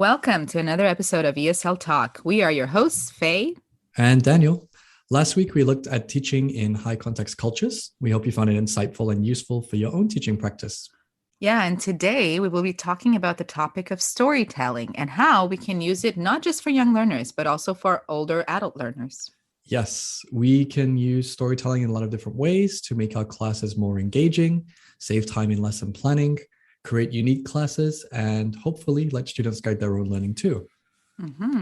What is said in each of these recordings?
Welcome to another episode of ESL Talk. We are your hosts, Faye. And Daniel, last week we looked at teaching in high context cultures. We hope you found it insightful and useful for your own teaching practice. Yeah, and today we will be talking about the topic of storytelling and how we can use it not just for young learners, but also for older adult learners. Yes, we can use storytelling in a lot of different ways to make our classes more engaging, save time in lesson planning, create unique classes, and hopefully let students guide their own learning too.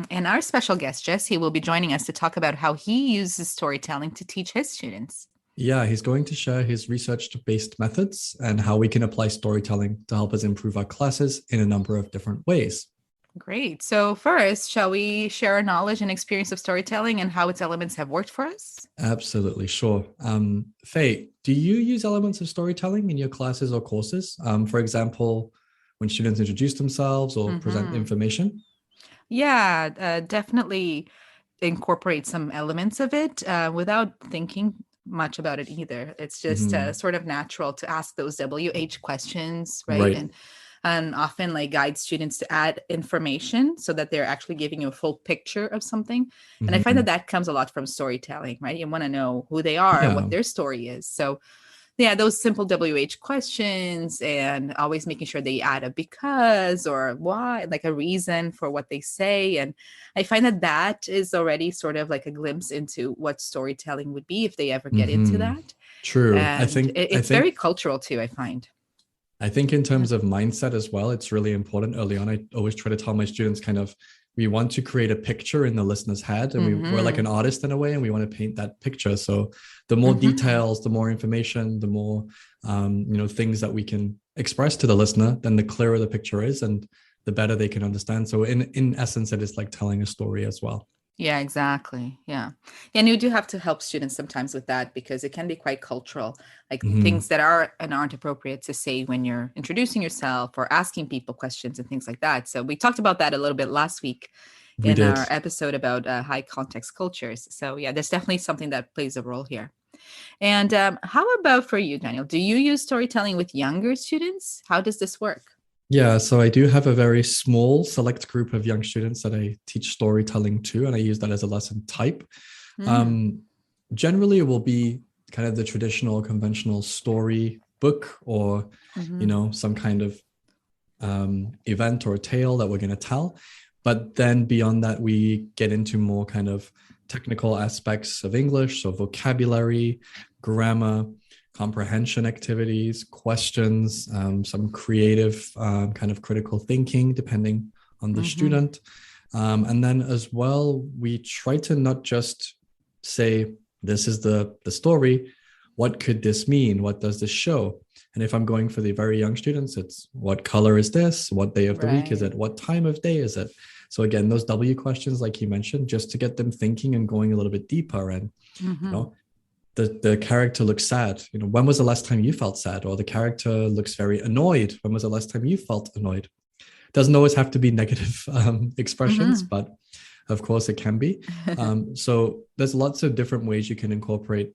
And our special guest, Jesse, will be joining us to talk about how he uses storytelling to teach his students. Yeah, he's going to share his research-based methods and how we can apply storytelling to help us improve our classes in a number of different ways. Great. So first, shall we share our knowledge and experience of storytelling and how its elements have worked for us? Absolutely, sure. Faye, do you use elements of storytelling in your classes or courses? For example, when students introduce themselves or present information? Yeah, definitely incorporate some elements of it without thinking much about it either. It's just sort of natural to ask those WH questions, right? Right. And often like guide students to add information so that they're actually giving you a full picture of something. And I find that that comes a lot from storytelling, right? You want to know who they are, Yeah. what their story is. So yeah, those simple WH questions and always making sure they add a because or why, like a reason for what they say. And I find that that is already sort of like a glimpse into what storytelling would be if they ever get into that. True. And it's very cultural too, I find. I think in terms of mindset as well, it's really important early on. I always try to tell my students we want to create a picture in the listener's head, and we're like an artist in a way, and we want to paint that picture. So the more details, the more information, the more things that we can express to the listener, then the clearer the picture is and the better they can understand. So in essence, it is like telling a story as well. Yeah, exactly. Yeah. And you do have to help students sometimes with that because it can be quite cultural, like things that are and aren't appropriate to say when you're introducing yourself or asking people questions and things like that. So we talked about that a little bit last week We in did. our episode about high context cultures. So yeah, there's definitely something that plays a role here. And how about for you, Daniel? Do you use storytelling with younger students? How does this work? Yeah, so I do have a very small select group of young students that I teach storytelling to, and I use that as a lesson type. Generally, it will be kind of the traditional, conventional story book or, some kind of event or tale that we're going to tell. But then beyond that, we get into more kind of technical aspects of English, so vocabulary, grammar, comprehension activities, questions, some creative kind of critical thinking, depending on the student. And then as well, we try to not just say, this is the story. What could this mean? What does this show? And if I'm going for the very young students, it's what color is this? What day of the week is it? What time of day is it? So again, those W questions, like you mentioned, just to get them thinking and going a little bit deeper. And, the character looks sad. When was the last time you felt sad? Or the character looks very annoyed. When was the last time you felt annoyed? Doesn't always have to be negative expressions, but of course it can be. So there's lots of different ways you can incorporate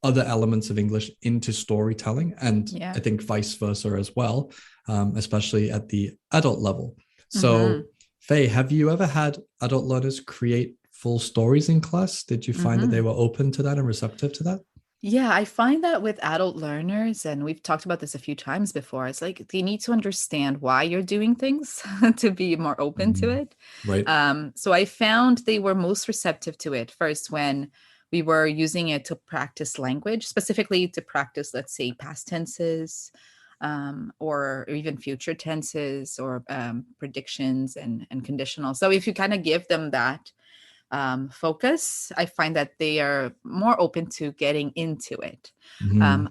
other elements of English into storytelling. And I think vice versa as well, especially at the adult level. So Faye, have you ever had adult learners create full stories in class? Did you find that they were open to that and receptive to that? Yeah, I find that with adult learners, and we've talked about this a few times before, it's like they need to understand why you're doing things to be more open to it. Right. So I found they were most receptive to it first when we were using it to practice language, specifically to practice, let's say, past tenses, or even future tenses or predictions and conditional. So if you kind of give them that focus, I find that they are more open to getting into it.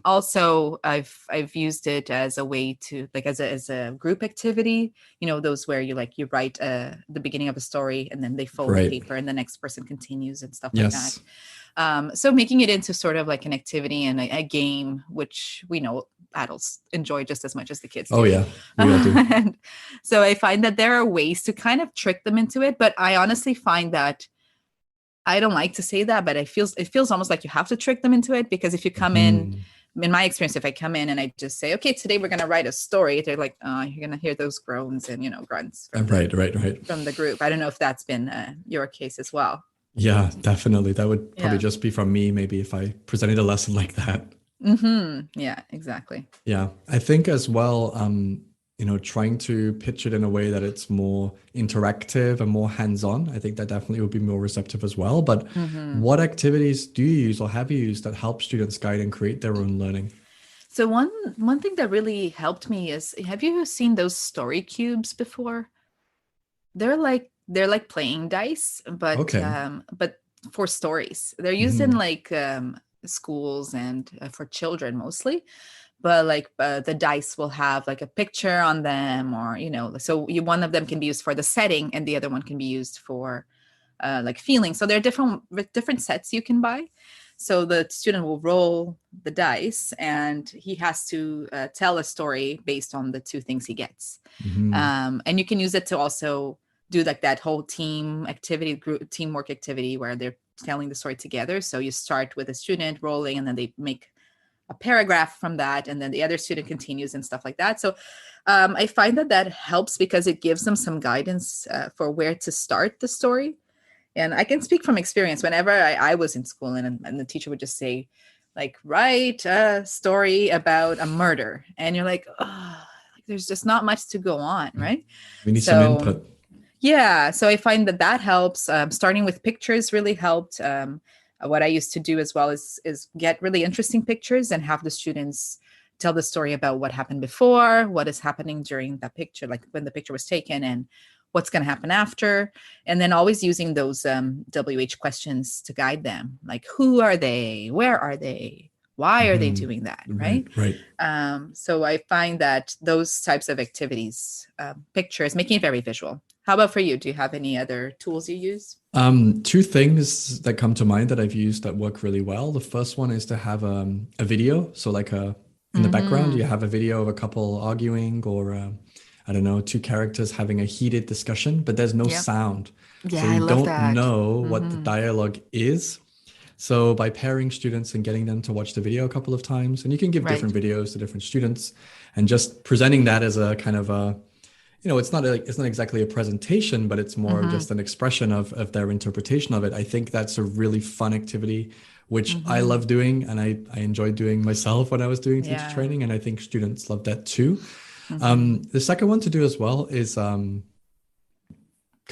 Also, I've used it as a way to like as a group activity. Those where you write the beginning of a story and then they fold the paper and the next person continues and stuff like that. So making it into sort of like an activity and a game, which we know adults enjoy just as much as the kids do. Oh yeah, we all do. And so I find that there are ways to kind of trick them into it, but I honestly find that I don't like to say that, but it feels almost like you have to trick them into it because if you come in in my experience, if I come in and I just say, okay, today we're going to write a story, they're like, oh, you're going to hear those groans and, grunts from Right. from the group. I don't know if that's been your case as well. Yeah, definitely. That would probably Yeah. just be from me, maybe if I presented a lesson like that. Yeah, exactly. Yeah, I think as well, trying to pitch it in a way that it's more interactive and more hands-on, I think that definitely would be more receptive as well. But what activities do you use or have you used that help students guide and create their own learning? So one thing that really helped me is, have you seen those story cubes before? They're like playing dice, Okay. but for stories. They're used in like schools and for children mostly. But like the dice will have like a picture on them, or so one of them can be used for the setting, and the other one can be used for like feeling. So there are different sets you can buy. So the student will roll the dice, and he has to tell a story based on the two things he gets. And you can use it to also do like that whole team activity, group teamwork activity, where they're telling the story together. So you start with a student rolling, and then they make a paragraph from that, and then the other student continues and stuff like that. So I find that helps because it gives them some guidance for where to start the story. And I can speak from experience. Whenever I was in school, and the teacher would just say, like, write a story about a murder, and you're like, oh, there's just not much to go on, right? We need some So input. yeah, so I find that helps. Starting with pictures really helped. What I used to do as well is get really interesting pictures and have the students tell the story about what happened before, what is happening during that picture, like when the picture was taken, and what's going to happen after. And then always using those WH questions to guide them, like who are they, where are they, why are they doing that, right? Right. So I find that those types of activities, pictures, making it very visual. How about for you? Do you have any other tools you use? Two things that come to mind that I've used that work really well. The first one is to have a video. So like in the background, you have a video of a couple arguing, or I don't know, two characters having a heated discussion, but there's no sound. Yeah, So I you love don't that. know what the dialogue is. So by pairing students and getting them to watch the video a couple of times, and you can give Right. different videos to different students, and just presenting that as a kind of a, it's not exactly a presentation, but it's more just an expression of their interpretation of it. I think that's a really fun activity, which I love doing, and I enjoyed doing myself when I was doing teacher training, and I think students love that too. The second one to do as well is kind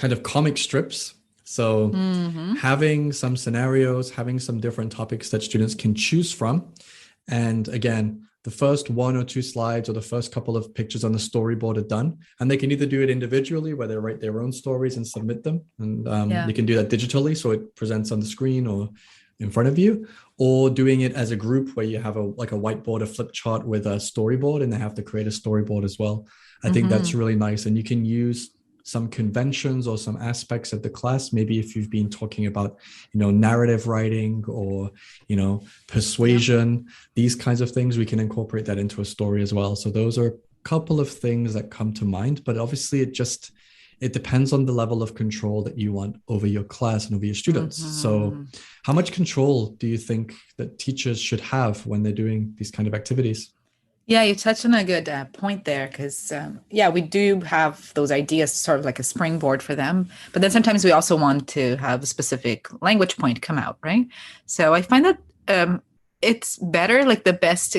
of comic strips. So having some scenarios, having some different topics that students can choose from. And again, the first one or two slides or the first couple of pictures on the storyboard are done. And they can either do it individually, where they write their own stories and submit them. And you can do that digitally, so it presents on the screen or in front of you, or doing it as a group where you have a whiteboard, a flip chart with a storyboard, and they have to create a storyboard as well. I think that's really nice. And you can use some conventions or some aspects of the class. Maybe if you've been talking about, narrative writing or, persuasion, these kinds of things, we can incorporate that into a story as well. So those are a couple of things that come to mind, but obviously it depends on the level of control that you want over your class and over your students. So how much control do you think that teachers should have when they're doing these kind of activities? Yeah, you touched on a good point there, because we do have those ideas, sort of like a springboard for them. But then sometimes we also want to have a specific language point come out, right? So I find that it's better, like best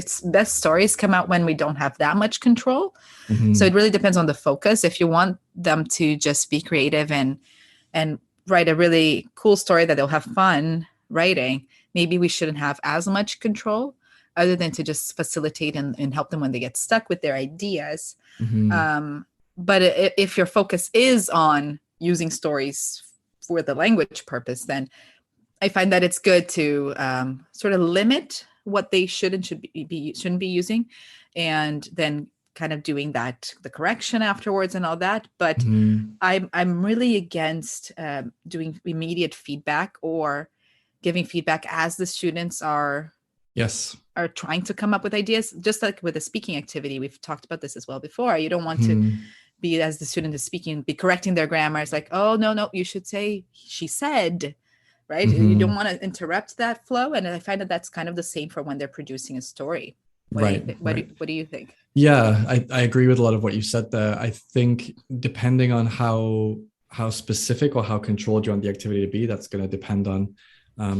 stories come out when we don't have that much control. So it really depends on the focus. If you want them to just be creative and write a really cool story that they'll have fun writing, maybe we shouldn't have as much control, other than to just facilitate and help them when they get stuck with their ideas. But if your focus is on using stories for the language purpose, then I find that it's good to sort of limit what they shouldn't be using, and then kind of doing the correction afterwards and all that. But I'm really against doing immediate feedback or giving feedback as the students are trying to come up with ideas. Just like with a speaking activity, we've talked about this as well before. You don't want to be, as the student is speaking, be correcting their grammar. It's like, oh, no, you should say she said. right? You don't want to interrupt that flow. And I find that that's kind of the same for when they're producing a story. Right. What do you think? Yeah, I agree with a lot of what you said there. I think depending on how specific or how controlled you want the activity to be, that's going to depend on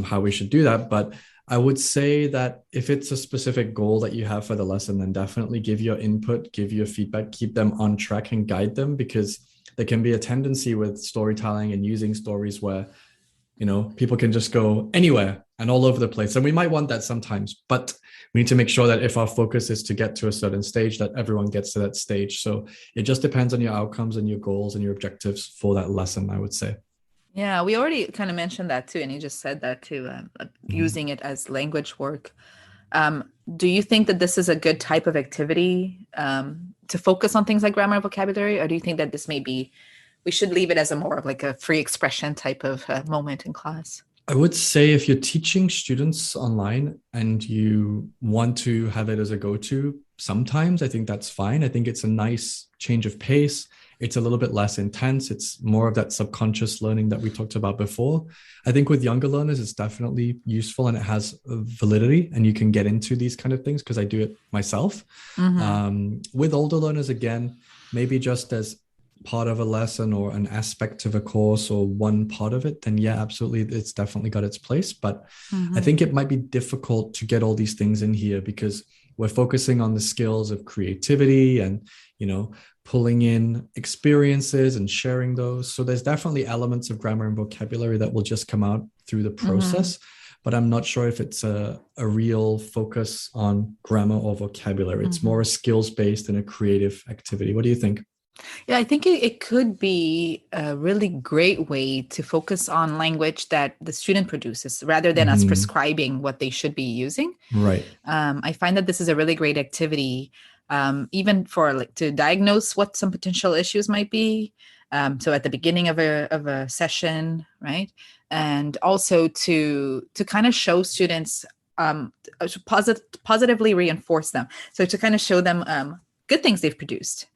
how we should do that. But I would say that if it's a specific goal that you have for the lesson, then definitely give your input, give your feedback, keep them on track and guide them, because there can be a tendency with storytelling and using stories where, people can just go anywhere and all over the place. And we might want that sometimes, but we need to make sure that if our focus is to get to a certain stage, that everyone gets to that stage. So it just depends on your outcomes and your goals and your objectives for that lesson, I would say. Yeah, we already kind of mentioned that too, and you just said that too, using it as language work. Do you think that this is a good type of activity to focus on things like grammar and vocabulary, or do you think that we should leave it as a more of like a free expression type of moment in class? I would say if you're teaching students online and you want to have it as a go-to, sometimes I think that's fine. I think it's a nice change of pace. It's a little bit less intense. It's more of that subconscious learning that we talked about before. I think with younger learners, it's definitely useful and it has validity, and you can get into these kind of things because I do it myself. With older learners, again, maybe just as part of a lesson or an aspect of a course or one part of it, then yeah, absolutely, it's definitely got its place. But I think it might be difficult to get all these things in here because we're focusing on the skills of creativity and, pulling in experiences and sharing those. So there's definitely elements of grammar and vocabulary that will just come out through the process. But I'm not sure if it's a real focus on grammar or vocabulary. It's more a skills-based and a creative activity. What do you think? Yeah, I think it could be a really great way to focus on language that the student produces rather than us prescribing what they should be using. Right. I find that this is a really great activity, even for to diagnose what some potential issues might be. So at the beginning of a session, right? And also to kind of show students, positively reinforce them. So to kind of show them good things they've produced.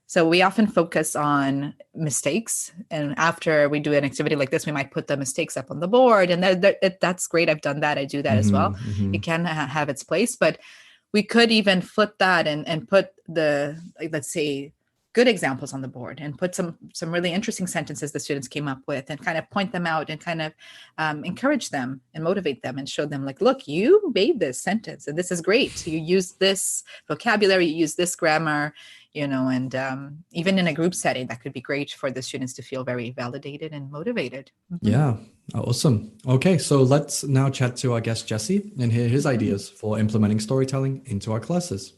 So we often focus on mistakes, and after we do an activity like this, we might put the mistakes up on the board, and that's great. I've done that. I do that as well. It can have its place, but we could even flip that and put let's say, good examples on the board and put some really interesting sentences the students came up with and kind of point them out and kind of encourage them and motivate them and show them like, look, you made this sentence and this is great. You use this vocabulary, you use this grammar, and even in a group setting, that could be great for the students to feel very validated and motivated. Yeah, awesome. Okay, so let's now chat to our guest, Jesse, and hear his ideas for implementing storytelling into our classes.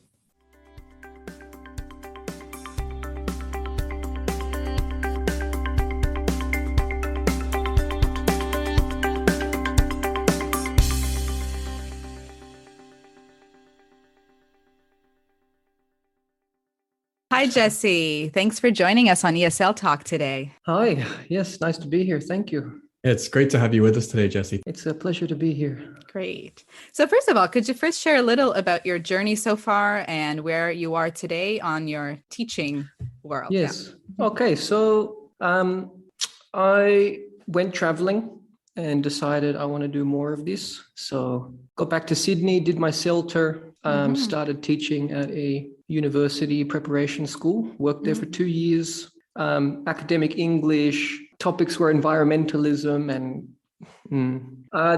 Hi, Jesse. Thanks for joining us on ESL Talk today. Hi. Yes, nice to be here. Thank you. It's great to have you with us today, Jesse. It's a pleasure to be here. Great. So first of all, could you first share a little about your journey so far and where you are today on your teaching world? Yes. Yeah. Okay. So I went traveling and decided I want to do more of this. So got back to Sydney, did my CELTER, started teaching at a university preparation school, worked there for 2 years, academic English, topics were environmentalism, and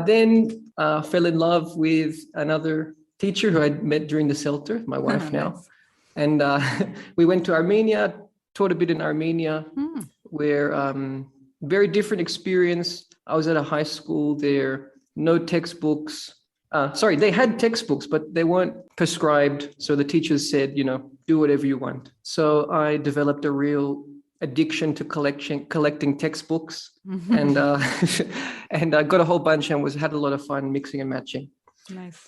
then fell in love with another teacher who I'd met during the CELTER, my wife now. Nice. And we went to Armenia, taught a bit in Armenia, where very different experience. I was at a high school there, no textbooks. They had textbooks, but they weren't prescribed. So the teachers said, do whatever you want. So I developed a real addiction to collecting textbooks, and I got a whole bunch and had a lot of fun mixing and matching. Nice.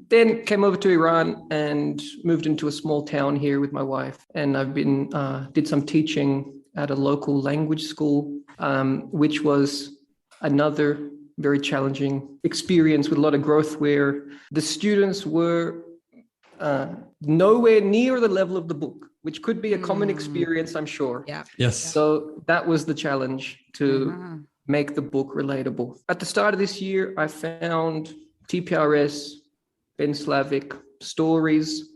Then came over to Iran and moved into a small town here with my wife. And I've been did some teaching at a local language school, which was another very challenging experience with a lot of growth, where the students were nowhere near the level of the book, which could be a common experience, I'm sure. Yeah. Yes. So that was the challenge, to make the book relatable. At the start of this year, I found TPRS, Ben Slavic, stories,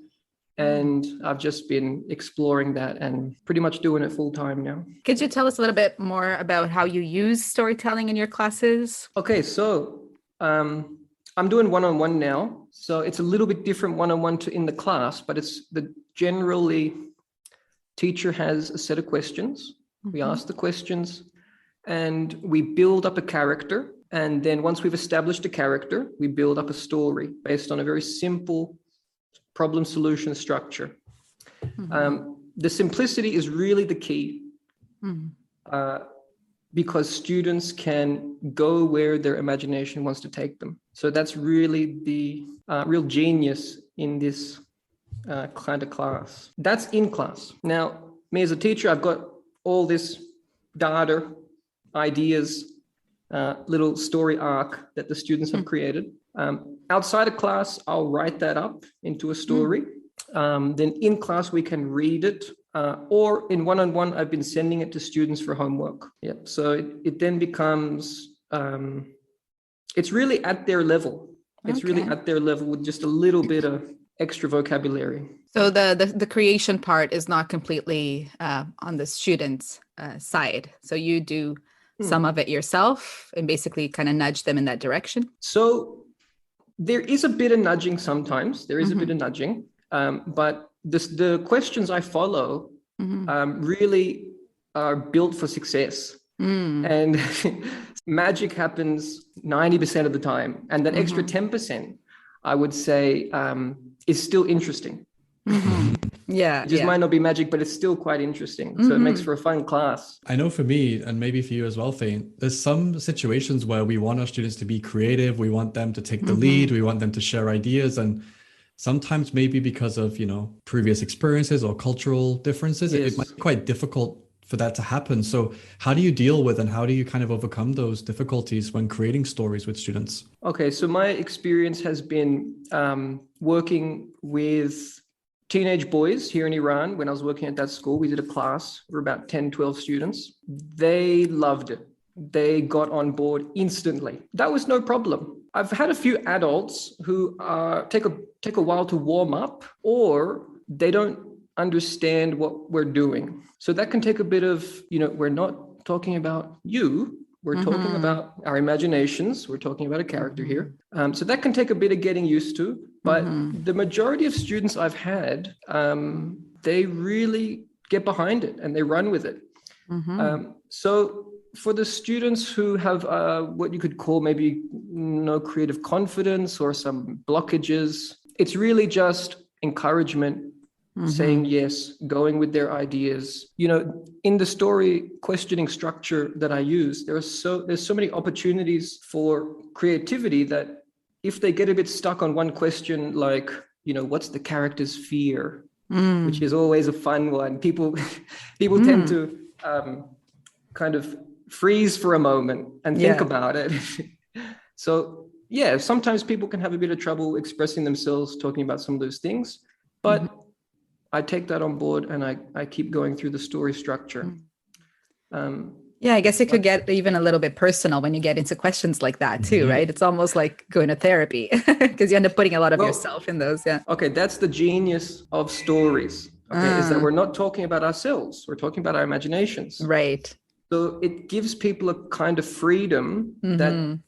and I've just been exploring that and pretty much doing it full time now. Could you tell us a little bit more about how you use storytelling in your classes? Okay, so I'm doing one-on-one now. So it's a little bit different one-on-one to in the class, but it's generally teacher has a set of questions. We ask the questions and we build up a character. And then once we've established a character, we build up a story based on a very simple problem solution structure. The simplicity is really the key because students can go where their imagination wants to take them. So that's really the real genius in this kind of class. That's in class. Now, me as a teacher, I've got all this data, ideas, little story arc that the students have created. Outside of class, I'll write that up into a story. Then in class, we can read it. Or in one-on-one, I've been sending it to students for homework. Yeah. So it then becomes, it's really at their level. It's really at their level with just a little bit of extra vocabulary. So the creation part is not completely on the student's side. So you do some of it yourself and basically kind of nudge them in that direction. So there is a bit of nudging sometimes. There is a bit of nudging, but the questions I follow really are built for success. And magic happens 90% of the time. And that extra 10%, I would say, is still interesting. Yeah. It just might not be magic, but it's still quite interesting. So it makes for a fun class. I know for me, and maybe for you as well, Fane, there's some situations where we want our students to be creative. We want them to take the lead. We want them to share ideas. And sometimes maybe because of, previous experiences or cultural differences, it might be quite difficult for that to happen. So how do you deal with and how do you kind of overcome those difficulties when creating stories with students? Okay, so my experience has been working with teenage boys here in Iran. When I was working at that school, we did a class for about 10, 12 students. They loved it. They got on board instantly. That was no problem. I've had a few adults who take a while to warm up, or they don't understand what we're doing. So that can take a bit of, we're not talking about you. We're talking about our imaginations. We're talking about a character here. So that can take a bit of getting used to. But the majority of students I've had, they really get behind it and they run with it. So for the students who have what you could call maybe no creative confidence or some blockages, it's really just encouragement, saying yes, going with their ideas. In the story questioning structure that I use, there's so many opportunities for creativity that if they get a bit stuck on one question, like, what's the character's fear, which is always a fun one. People tend to kind of freeze for a moment and think about it. So yeah, sometimes people can have a bit of trouble expressing themselves, talking about some of those things, but I take that on board and I keep going through the story structure. Yeah, I guess it could get even a little bit personal when you get into questions like that too, right? It's almost like going to therapy because you end up putting a lot of yourself in those. Yeah. Okay, that's the genius of stories. Okay, is that we're not talking about ourselves. We're talking about our imaginations. Right. So it gives people a kind of freedom that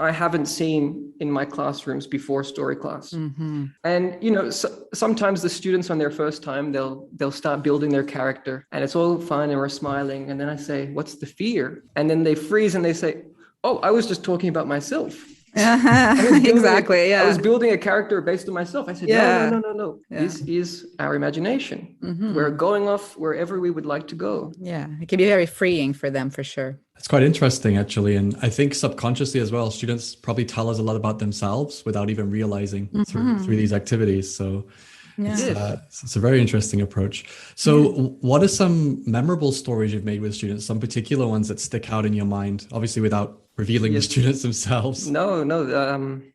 I haven't seen in my classrooms before story class. And, sometimes the students on their first time, they'll start building their character and it's all fine and we're smiling. And then I say, what's the fear? And then they freeze and they say, oh, I was just talking about myself. Exactly. I was building a character based on myself. I said, no. Yeah. This is our imagination. We're going off wherever we would like to go. Yeah, it can be very freeing for them for sure. It's quite interesting, actually. And I think subconsciously as well, students probably tell us a lot about themselves without even realizing through these activities. So it's a very interesting approach. So what are some memorable stories you've made with students, some particular ones that stick out in your mind, obviously without revealing the Yes. students themselves. No, no.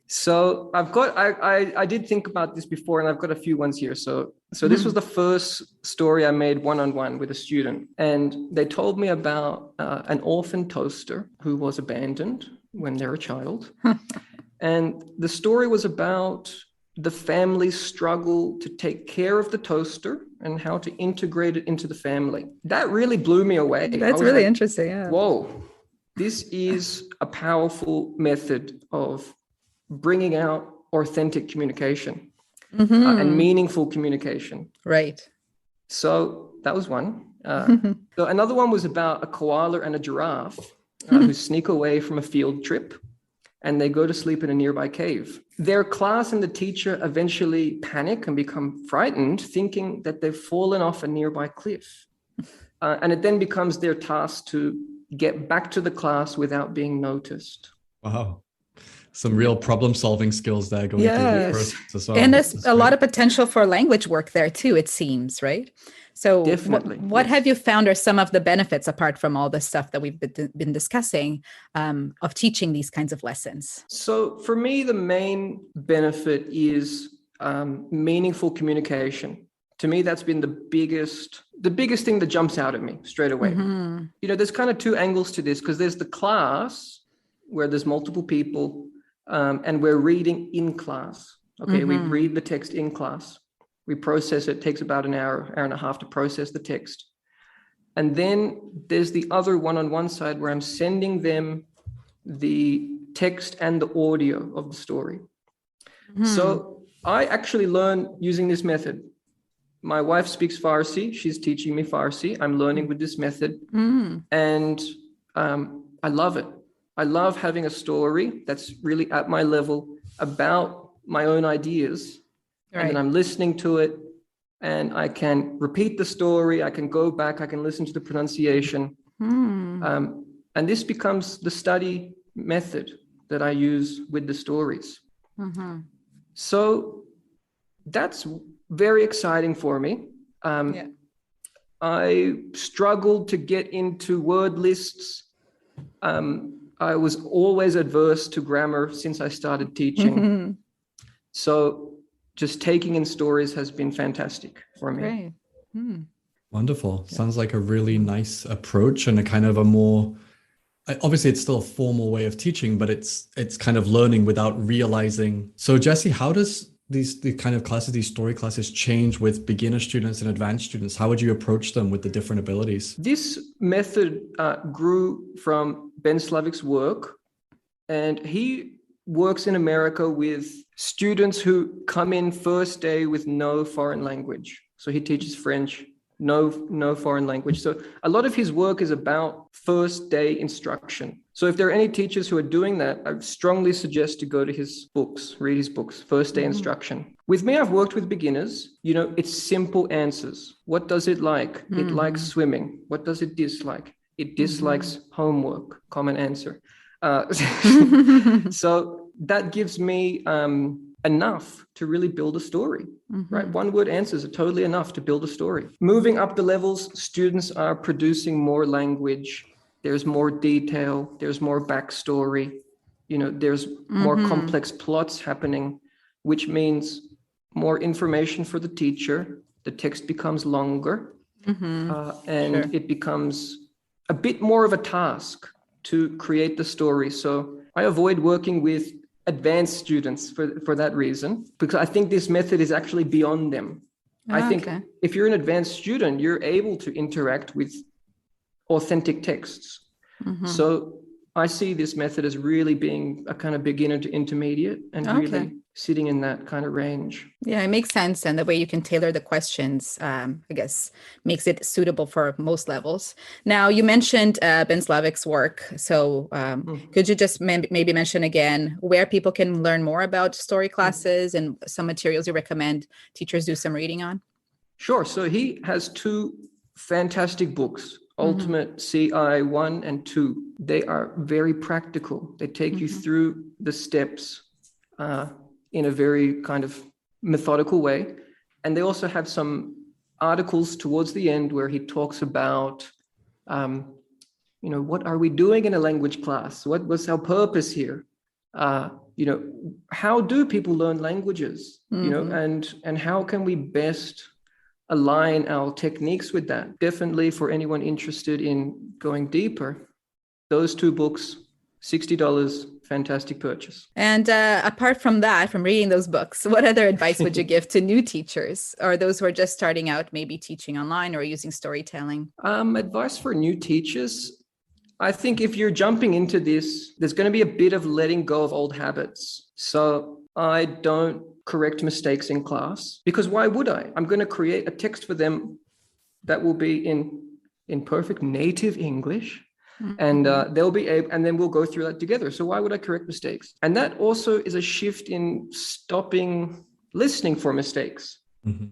So I did think about this before, and I've got a few ones here. So this was the first story I made one-on-one with a student, and they told me about an orphan toaster who was abandoned when they were a child, and the story was about the family's struggle to take care of the toaster and how to integrate it into the family. That really blew me away. That's really interesting. Yeah. Whoa. This is a powerful method of bringing out authentic communication and meaningful communication. Right. So that was one. So another one was about a koala and a giraffe who sneak away from a field trip, and they go to sleep in a nearby cave. Their class and the teacher eventually panic and become frightened, thinking that they've fallen off a nearby cliff. And it then becomes their task to get back to the class without being noticed. Wow. Some real problem-solving skills there going through the process as well. And there's a lot of potential for language work there too, it seems, right? So definitely, what have you found are some of the benefits, apart from all the stuff that we've been discussing, of teaching these kinds of lessons? So for me, the main benefit is meaningful communication. To me, that's been the biggest thing that jumps out at me straight away. You know, there's kind of two angles to this, because there's the class where there's multiple people and we're reading in class. Okay, we read the text in class. We process it. It takes about an hour and a half to process the text. And then there's the other one-on-one side where I'm sending them the text and the audio of the story. So I actually learn using this method. My wife speaks Farsi. She's teaching me Farsi. I'm learning with this method. And I love it. I love having a story that's really at my level about my own ideas. Right. And then I'm listening to it, and I can repeat the story. I can go back. I can listen to the pronunciation. And this becomes the study method that I use with the stories. So that's very exciting for me. I struggled to get into word lists. I was always adverse to grammar since I started teaching. So just taking in stories has been fantastic for me. Great. Wonderful. Sounds like a really nice approach, and a kind of a more, obviously it's still a formal way of teaching, but it's kind of learning without realizing. So Jesse, how does these kind of classes, these story classes, change with beginner students and advanced students? How would you approach them with the different abilities? This method grew from Ben Slavik's work, and he works in America with students who come in first day with no foreign language. So he teaches French, no foreign language. So a lot of his work is about first day instruction. So if there are any teachers who are doing that, I strongly suggest to go to his books, read his books, first day instruction. With me, I've worked with beginners. You know, it's simple answers. What does it like? It likes swimming. What does it dislike? It dislikes homework. Common answer. So that gives me enough to really build a story, right? One word answers are totally enough to build a story. Moving up the levels, students are producing more language. There's more detail. There's more backstory. You know, there's more complex plots happening, which means more information for the teacher. The text becomes longer, and it becomes a bit more of a task to create the story. So I avoid working with advanced students for that reason, because I think this method is actually beyond them. I think if you're an advanced student, you're able to interact with authentic texts. So I see this method as really being a kind of beginner to intermediate, and really sitting in that kind of range. Yeah, it makes sense. And the way you can tailor the questions, I guess, makes it suitable for most levels. Now, you mentioned Ben Slavik's work. So could you just maybe mention again where people can learn more about story classes and some materials you recommend teachers do some reading on? Sure. So he has two fantastic books, Ultimate CI 1 and 2. They are very practical. They take you through the steps in a very kind of methodical way. And they also have some articles towards the end where he talks about what are we doing in a language class? What was our purpose here? How do people learn languages? And how can we best align our techniques with that? Definitely for anyone interested in going deeper, those 2 books, $60, fantastic purchase. And apart from that, from reading those books, what other advice would you give to new teachers or those who are just starting out, maybe teaching online or using storytelling? Advice for new teachers. I think if you're jumping into this, there's going to be a bit of letting go of old habits. So I don't correct mistakes in class, because why would I? I'm going to create a text for them that will be in perfect native English. And they'll be able, and then we'll go through that together. So why would I correct mistakes? And that also is a shift in stopping listening for mistakes,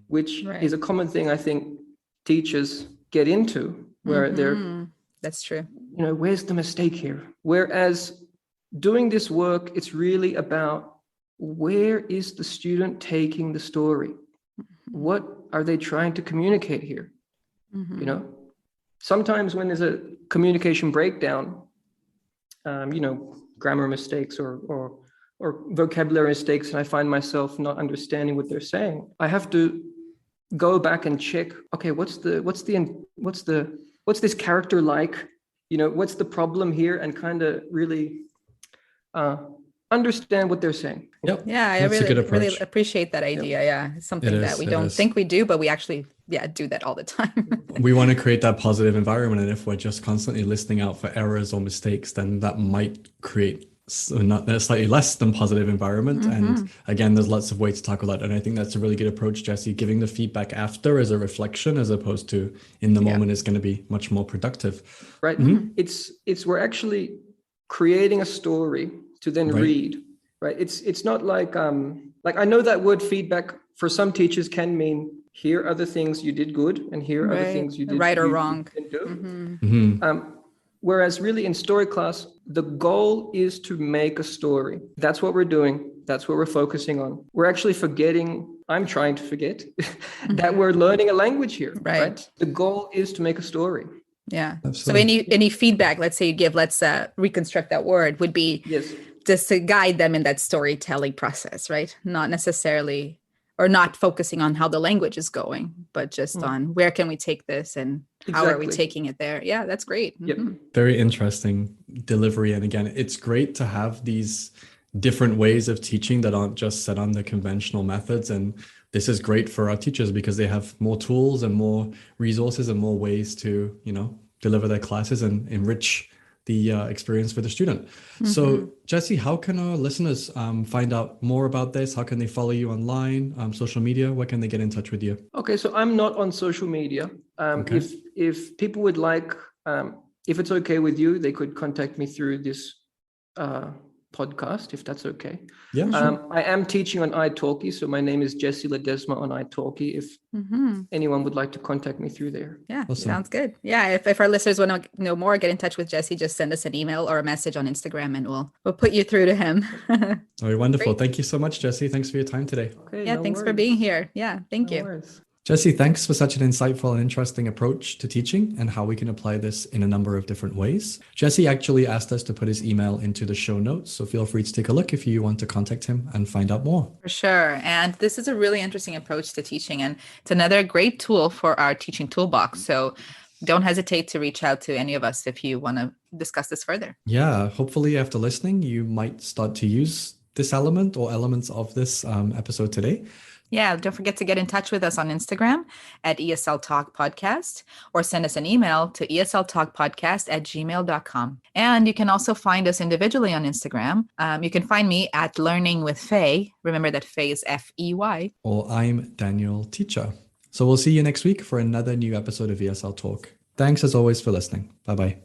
which is a common thing I think teachers get into, where they're, that's true. Where's the mistake here? Whereas doing this work, it's really about, where is the student taking the story? What are they trying to communicate here? Sometimes when there's a communication breakdown, grammar mistakes or vocabulary mistakes, and I find myself not understanding what they're saying, I have to go back and check, okay, what's this character like? What's the problem here? And kind of really understand what they're saying. Yep. Yeah, I really appreciate that idea. Yeah, it's something that we don't think we do, but we actually do that all the time. We want to create that positive environment, and if we're just constantly listening out for errors or mistakes, then that might create a slightly less than positive environment. And again, there's lots of ways to tackle that, and I think that's a really good approach, Jessie. Giving the feedback after as a reflection, as opposed to in the moment, is going to be much more productive. Right. It's we're actually creating a story to then read, right? It's not like I know that word feedback for some teachers can mean, here are the things you did good, and here are the things you did right or wrong. Whereas really in story class, the goal is to make a story. That's what we're doing. That's what we're focusing on. We're actually I'm trying to forget that we're learning a language here, right? The goal is to make a story. Yeah. Absolutely. So any feedback, let's say you give, let's reconstruct that word, would be just to guide them in that storytelling process, right? Not necessarily, or not focusing on how the language is going, but just on where can we take this and how are we taking it there? Yeah, that's great. Very interesting delivery. And again, it's great to have these different ways of teaching that aren't just set on the conventional methods. And this is great for our teachers because they have more tools and more resources and more ways to, deliver their classes and enrich the experience for the student. So Jessie, how can our listeners find out more about this? How can they follow you online, social media? Where can they get in touch with you? Okay, so I'm not on social media. If people would like, if it's okay with you, they could contact me through this podcast, if that's okay. Yeah, sure. I am teaching on italki, so my name is Jessie Ledesma on italki, if anyone would like to contact me through there. Yeah, awesome. Sounds good. Yeah, if our listeners want to know more, get in touch with Jessie, just send us an email or a message on Instagram and we'll put you through to him. Very wonderful. Great. Thank you so much, Jessie. Thanks for your time today. Okay, yeah, thanks for being here. Yeah, thank you. Worries. Jessie, thanks for such an insightful and interesting approach to teaching and how we can apply this in a number of different ways. Jessie actually asked us to put his email into the show notes, so feel free to take a look if you want to contact him and find out more. For sure. And this is a really interesting approach to teaching, and it's another great tool for our teaching toolbox. So don't hesitate to reach out to any of us if you want to discuss this further. Yeah, hopefully after listening, you might start to use this element or elements of this episode today. Yeah, don't forget to get in touch with us on Instagram at ESL Talk Podcast, or send us an email to esltalkpodcast@gmail.com. And you can also find us individually on Instagram. You can find me at Learning with Faye. Remember that Faye is F-E-Y. Or I'm Daniel Teacher. So we'll see you next week for another new episode of ESL Talk. Thanks as always for listening. Bye-bye.